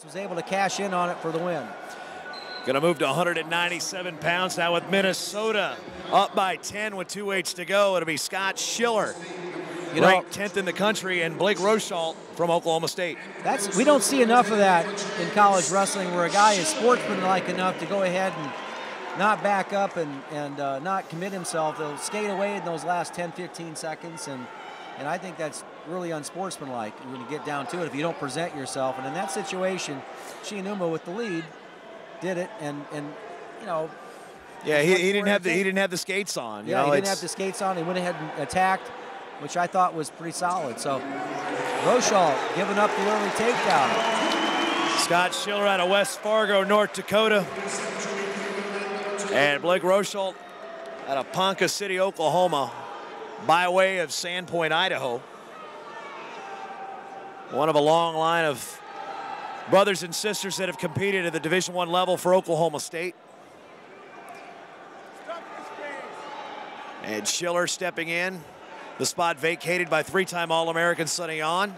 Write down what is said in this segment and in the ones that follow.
Was able to cash in on it for the win. Going to move to 197 pounds now with Minnesota up by 10 with 2 weights to go. It'll be Scott Schiller, ranked 10th in the country, and Blake Rochalt from Oklahoma State. We don't see enough of that in college wrestling, where a guy is sportsmanlike enough to go ahead and not back up and not commit himself. They'll skate away in those last 10, 15 seconds, and I think that's really unsportsmanlike when you get down to it if you don't present yourself. And in that situation, Shiinuma with the lead did it, and you know. Yeah, he didn't have the skates on. Yeah, he didn't have the skates on. He went ahead and attacked, which I thought was pretty solid. So Rochalt giving up the early takedown. Scott Schiller out of West Fargo, North Dakota, and Blake Rochalt out of Ponca City, Oklahoma, by way of Sandpoint, Idaho. One of a long line of brothers and sisters that have competed at the Division I level for Oklahoma State. And Schiller stepping in, the spot vacated by 3-time All-American Sonny On.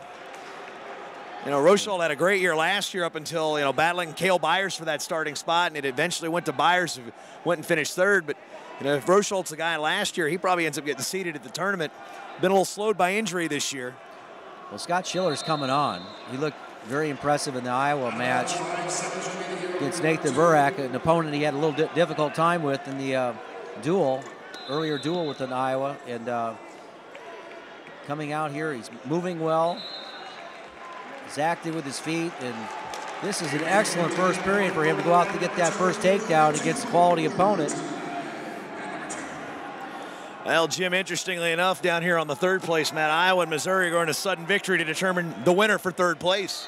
You know, Rochalt had a great year last year up until, you know, battling Cale Byers for that starting spot, and it eventually went to Byers, who went and finished third. But, you know, if Rochalt's the guy last year, he probably ends up getting seated at the tournament. Been a little slowed by injury this year. Well, Scott Schiller's coming on. He looked very impressive in the Iowa match against Nathan Burak, an opponent he had a little difficult time with in the earlier duel with an Iowa. And coming out here, he's moving well. He's active with his feet, and this is an excellent first period for him to go out to get that first takedown against a quality opponent. Well, Jim, interestingly enough, down here on the third place mat, Iowa and Missouri are going to sudden victory to determine the winner for third place.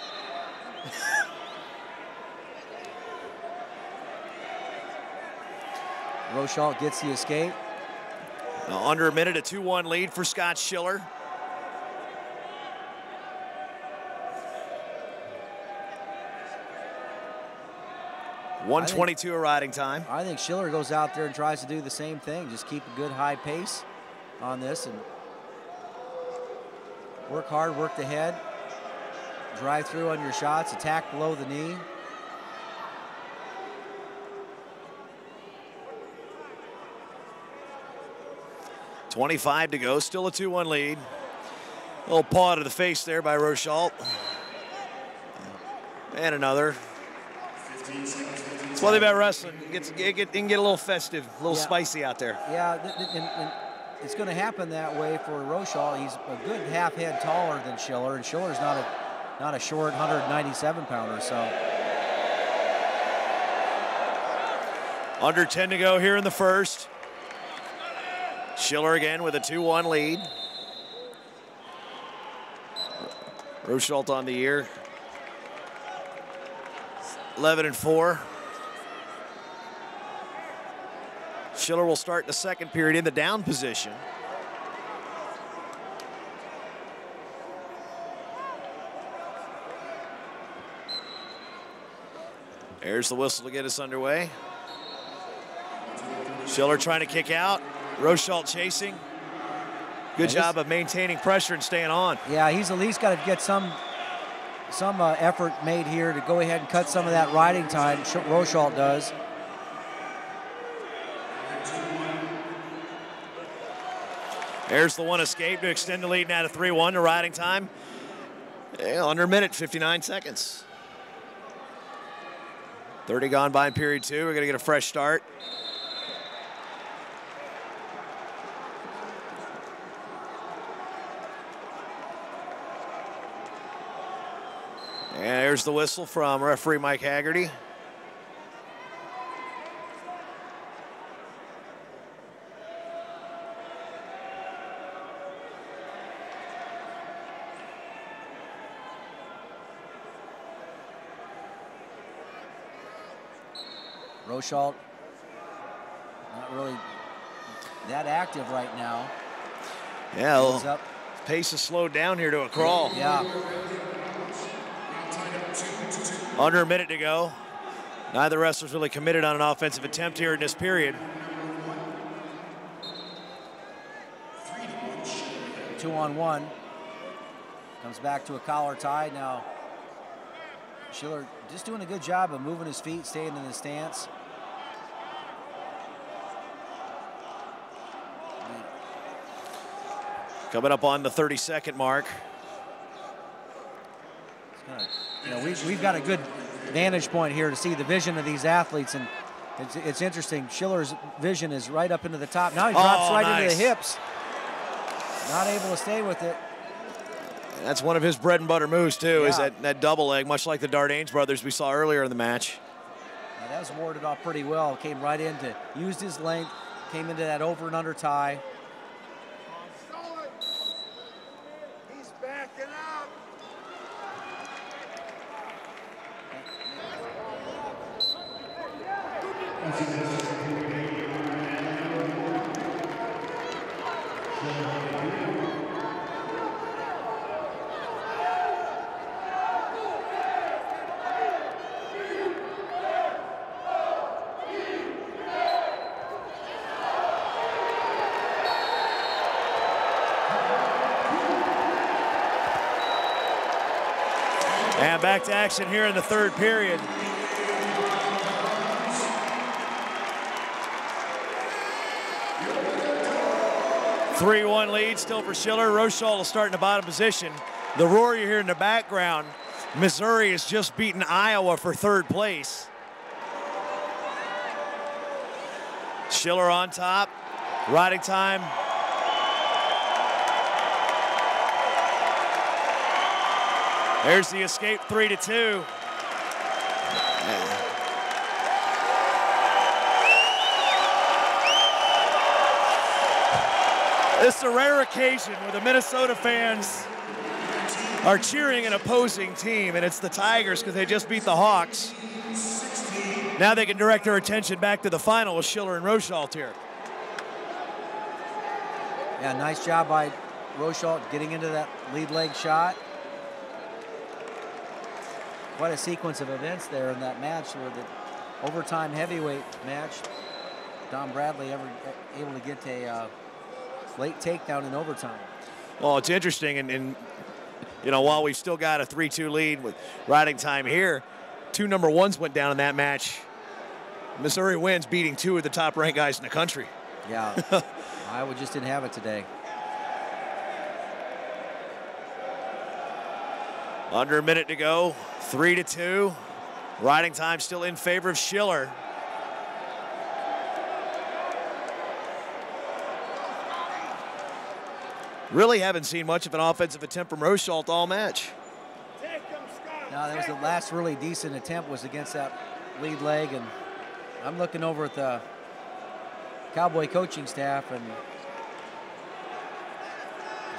Rochalt gets the escape. Now, under a minute, a 2-1 lead for Scott Schiller. .122 a riding time. I think Schiller goes out there and tries to do the same thing. Just keep a good high pace on this and work hard, work the head, drive through on your shots, attack below the knee. .25 to go, still a 2-1 lead. A little paw to the face there by Rochalt. And another. That's one thing about wrestling. It can get a little festive, a little spicy out there. Yeah, and it's going to happen that way for Rochalt. He's a good half head taller than Schiller, and Schiller's not a short 197-pounder. So under 10 to go here in the first. Schiller again with a 2-1 lead. Rochalt on the year, 11-4. Schiller will start the second period in the down position. There's the whistle to get us underway. Schiller trying to kick out. Rochalt chasing. Good job of maintaining pressure and staying on. Yeah, he's at least got to get some effort made here to go ahead and cut some of that riding time. Rochalt does. There's the one escape to extend the lead now to 3-1 to riding time. Yeah, under a minute, 59 seconds. 30 gone by in period 2. We're going to get a fresh start. And there's the whistle from referee Mike Haggerty. Rochalt not really that active right now. Yeah, pace is slowed down here to a crawl. Yeah. Under a minute to go. Neither wrestler's really committed on an offensive attempt here in this period. 2-on-1. Comes back to a collar tie now. Schiller just doing a good job of moving his feet, staying in the stance. Coming up on the 30-second mark. We've got a good vantage point here to see the vision of these athletes, and it's interesting. Schiller's vision is right up into the top. Now he drops right into the hips. Not able to stay with it. That's one of his bread and butter moves, too, is that double leg, much like the Dardanes brothers we saw earlier in the match. Yeah, that was warded off pretty well. Came right into, used his length, came into that over and under tie. He's backing up. And back to action here in the third period. (3-1) lead still for Schiller. Rochal will start in the bottom position. The roar you hear in the background, Missouri has just beaten Iowa for third place. Schiller on top, riding time. There's the escape, 3-2. This is a rare occasion where the Minnesota fans are cheering an opposing team, and it's the Tigers because they just beat the Hawks. Now they can direct their attention back to the final with Schiller and Rochal here. Yeah, nice job by Rochal getting into that lead leg shot. Quite a sequence of events there in that match, where the overtime heavyweight match, Don Bradley able to get a late takedown in overtime. Well, it's interesting, and while we've still got a 3-2 lead with riding time here, 2 number 1s went down in that match. Missouri wins, beating 2 of the top-ranked guys in the country. Yeah, Iowa just didn't have it today. Under a minute to go, 3-2. Riding time still in favor of Schiller. Really haven't seen much of an offensive attempt from Rochal all match. No, that was the last really decent attempt was against that lead leg, and I'm looking over at the Cowboy coaching staff, and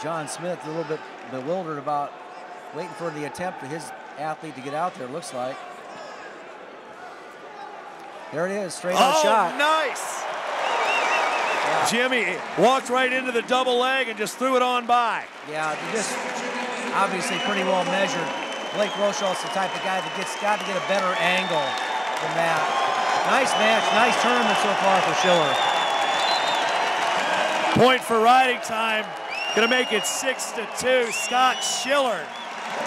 John Smith a little bit bewildered about waiting for the attempt of his athlete to get out there, looks like. There it is, straight on shot. Oh, nice! Yeah. Jimmy walked right into the double leg and just threw it on by. Yeah, just obviously pretty well measured. Blake Rochal's the type of guy that got to get a better angle than that. Nice match, nice tournament so far for Schiller. Point for riding time. Gonna make it 6-2. Scott Schiller,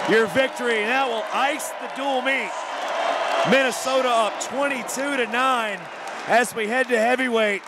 your victory. And that will ice the dual meet. Minnesota up 22-9 as we head to heavyweight.